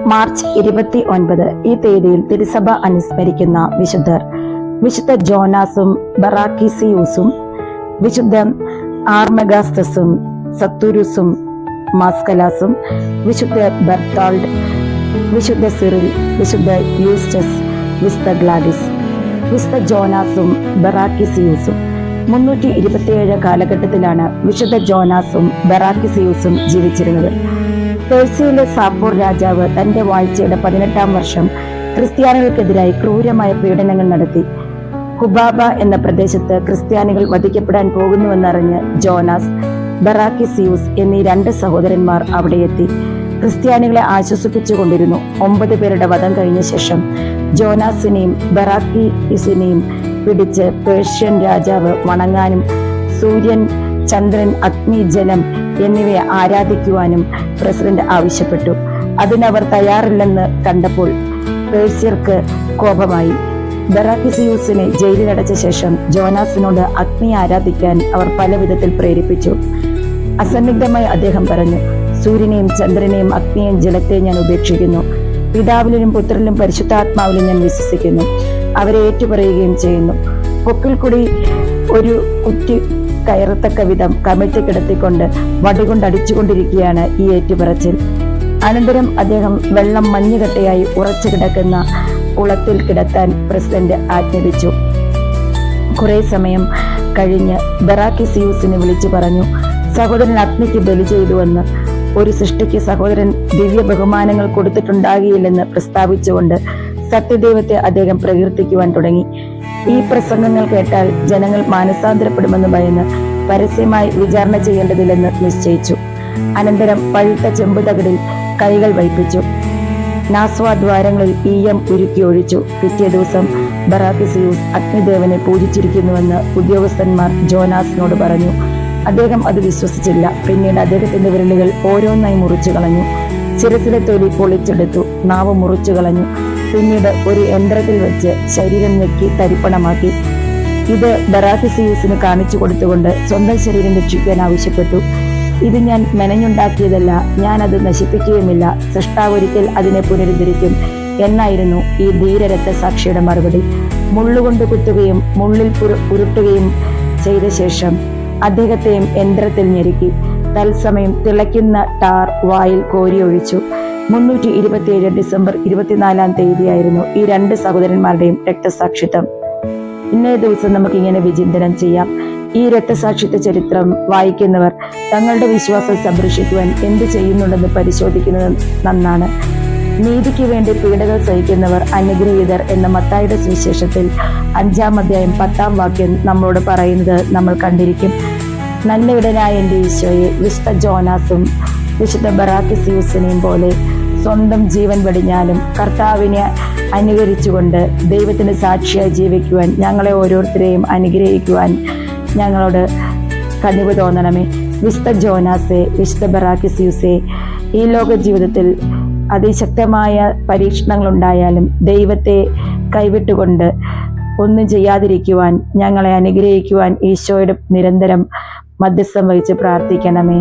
March 29 ഈ തീയതിയിൽ തിരുസഭ അനുസ്മരിക്കുന്ന വിശുദ്ധർ: വിശുദ്ധ ജോനാസും ബറാക്കിസിയൂസും, വിശുദ്ധ ആർമഗാസ്തസും സത്തൂരുസും മാസ്കലാസും, വിശുദ്ധ ബെർത്താൾഡ്, വിശുദ്ധ സിറിൽ, വിശുദ്ധ യൂസ്റ്റസ്, വിശുദ്ധ ഗ്ലാഡിസ്. വിശുദ്ധ ജോനാസും ബറാക്കിസിയൂസും 327 കാലഘട്ടത്തിലാണ് വിശുദ്ധ ജോനാസും ബറാക്കിസിയൂസും ജീവിച്ചിരുന്നത്. പേർഷ്യയിലെ സാഫോർ രാജാവ് തന്റെ വാഴ്ചയുടെ 18-ാം വർഷം ക്രിസ്ത്യാനികൾക്കെതിരായി ക്രൂരമായ പീഡനങ്ങൾ നടത്തി. ഹുബാബ എന്ന പ്രദേശത്ത് ക്രിസ്ത്യാനികൾ വധിക്കപ്പെടാൻ പോകുന്നുവെന്നറിഞ്ഞ് ജോനാസ്, ബറാക്കിസിയൂസ് എന്നീ 2 സഹോദരന്മാർ അവിടെ എത്തി ക്രിസ്ത്യാനികളെ ആശ്വസിപ്പിച്ചുകൊണ്ടിരുന്നു. 9 പേരുടെ വധം കഴിഞ്ഞ ശേഷം ജോനാസിനെയും ബറാക്കിസിനെയും പിടിച്ച് പേർഷ്യൻ രാജാവ് വണങ്ങാനും സൂര്യൻ, ചന്ദ്രൻ, അഗ്നി, ജലം എന്നിവയെ ആരാധിക്കുവാനും പ്രസിഡന്റ് ആവശ്യപ്പെട്ടു. അതിനവർ തയ്യാറില്ലെന്ന് കണ്ടപ്പോൾ പേർഷ്യർക്ക് കോപമായി. ബറാക്കിസിയൂസിനെ ജയിലിലടച്ച ശേഷം ജോനാസിനോട് അഗ്നി ആരാധിക്കാൻ അവർ പല വിധത്തിൽ പ്രേരിപ്പിച്ചു. അസന്നിഗ്ധമായി അദ്ദേഹം പറഞ്ഞു: സൂര്യനെയും ചന്ദ്രനെയും അഗ്നിയെയും ജലത്തെയും ഞാൻ ഉപേക്ഷിക്കുന്നു. പിതാവിലും പുത്രനിലും പരിശുദ്ധാത്മാവിലും ഞാൻ വിശ്വസിക്കുന്നു. അവരെ ഏറ്റുപറയുകയും ചെയ്യുന്നു. പൊക്കിൽ കൂടി ഒരു കുറ്റി കയറത്തക്ക വിധം കമിഴ്ത്തി കിടത്തിക്കൊണ്ട് വടികൊണ്ട് അടിച്ചുകൊണ്ടിരിക്കുകയാണ് ഈ ഏറ്റുപറച്ചിൽ. അനന്തരം അദ്ദേഹം വെള്ളം മഞ്ഞുകട്ടയായി ഉറച്ചു കിടക്കുന്ന കുളത്തിൽ കിടത്താൻ പ്രസിഡന്റ് ആജ്ഞാപിച്ചു. കുറെ സമയം കഴിഞ്ഞ് ബറാക്കിസിയൂസിനെ വിളിച്ചു പറഞ്ഞു: സഹോദരൻ അഗ്നിക്ക് ബലി ചെയ്തുവെന്ന്. ഒരു സൃഷ്ടിക്ക് സഹോദരൻ ദിവ്യ ബഹുമാനങ്ങൾ കൊടുത്തിട്ടുണ്ടാകിയില്ലെന്ന് പ്രസ്താവിച്ചുകൊണ്ട് സത്യദൈവത്തെ അദ്ദേഹം പ്രകീർത്തിക്കുവാൻ തുടങ്ങി. ഈ പ്രസംഗങ്ങൾ കേട്ടാൽ ജനങ്ങൾ മാനസാന്തരപ്പെടുമെന്ന് ഭയന്ന് പരസ്യമായി വിചാരണ ചെയ്യേണ്ടതില്ലെന്ന് നിശ്ചയിച്ചു. അനന്തരം പഴുത്ത ചെമ്പുതകിടിൽ കൈകൾ വയ്പ്പിച്ചു. നാസ്വാദ്വാരങ്ങളിൽ ഈയം ഉരുക്കി ഒഴിച്ചു. പിറ്റേ ദിവസം ബറാക്കിസിയൂസ് അഗ്നിദേവനെ പൂജിച്ചിരിക്കുന്നുവെന്ന് ഉദ്യോഗസ്ഥന്മാർ ജോനാസിനോട് പറഞ്ഞു. അദ്ദേഹം അത് വിശ്വസിച്ചില്ല. പിന്നീട് അദ്ദേഹത്തിന്റെ വിരലുകൾ ഓരോന്നായി മുറിച്ചു കളഞ്ഞു. ശിരസിലെ തൊലി പൊളിച്ചെടുത്തു. നാവ് മുറിച്ചു കളഞ്ഞു. പിന്നീട് ഒരു യന്ത്രത്തിൽ വെച്ച് ശരീരം ഞെക്കി തരിപ്പണമാക്കി. ഇത് ബറാക്കിസിയൂസിന് കാണിച്ചു കൊടുത്തുകൊണ്ട് സ്വന്തം ശരീരം രക്ഷിക്കാൻ ആവശ്യപ്പെട്ടു. ഇത് ഞാൻ മെനഞ്ഞുണ്ടാക്കിയതല്ല, ഞാൻ അത് നശിപ്പിക്കുകയുമില്ല. സൃഷ്ടാവൊരിക്കൽ അതിനെ പുനരുദ്ധരിക്കും എന്നായിരുന്നു ഈ ധീരരക്തസാക്ഷിയുടെ മറുപടി. മുള്ളുകൊണ്ട് കുത്തുകയും മുള്ളിൽ ഉരുട്ടുകയും ചെയ്ത ശേഷം അദ്ദേഹത്തെയും യന്ത്രത്തിൽ ഞെരുക്കി. തത്സമയം തിളയ്ക്കുന്ന ടാർ വായിൽ കോരിയൊഴിച്ചു. 327 ഡിസംബർ 24-ാം തീയതിയായിരുന്നു ഈ 2 സഹോദരന്മാരുടെയും രക്തസാക്ഷിത്വം. ഇന്നേ ദിവസം നമുക്കിങ്ങനെ വിചിന്തനം ചെയ്യാം. ഈ രക്തസാക്ഷിത്വ ചരിത്രം വായിക്കുന്നവർ തങ്ങളുടെ വിശ്വാസം സംരക്ഷിക്കുവാൻ എന്ത് ചെയ്യുന്നുണ്ടെന്ന് പരിശോധിക്കുന്നത് നന്നാണ്. നീതിക്ക് വേണ്ടി പീഡകൾ സഹിക്കുന്നവർ അനുഗ്രഹീതർ എന്ന മത്തായിയുടെ സുവിശേഷത്തിൽ 5-ാം അധ്യായം 10-ാം വാക്യം നമ്മളോട് പറയുന്നത് നമ്മൾ കണ്ടിരിക്കും. നല്ലയിടനായ എൻ്റെ ഈശോയെ, വിശുദ്ധ ജോനാസും വിശുദ്ധ ബറാക്കിസിയൂസിനെയും പോലെ സ്വന്തം ജീവൻ വെടിഞ്ഞാലും കർത്താവിനെ അനുകരിച്ചുകൊണ്ട് ദൈവത്തിന് സാക്ഷിയായി ജീവിക്കുവാൻ ഞങ്ങളെ ഓരോരുത്തരെയും അനുഗ്രഹിക്കുവാൻ ഞങ്ങളോട് കനിവ് തോന്നണമേ. വിശുദ്ധ ജോനാസെ, വിശുദ്ധ ബറാക്കിസിയൂസെ, ഈ ലോക ജീവിതത്തിൽ അതിശക്തമായ പരീക്ഷണങ്ങളുണ്ടായാലും ദൈവത്തെ കൈവിട്ടുകൊണ്ട് ഒന്നും ചെയ്യാതിരിക്കുവാൻ ഞങ്ങളെ അനുഗ്രഹിക്കുവാൻ ഈശോയുടെ നിരന്തരം മധ്യസ്ഥം വഹിച്ച് പ്രാർത്ഥിക്കണമേ.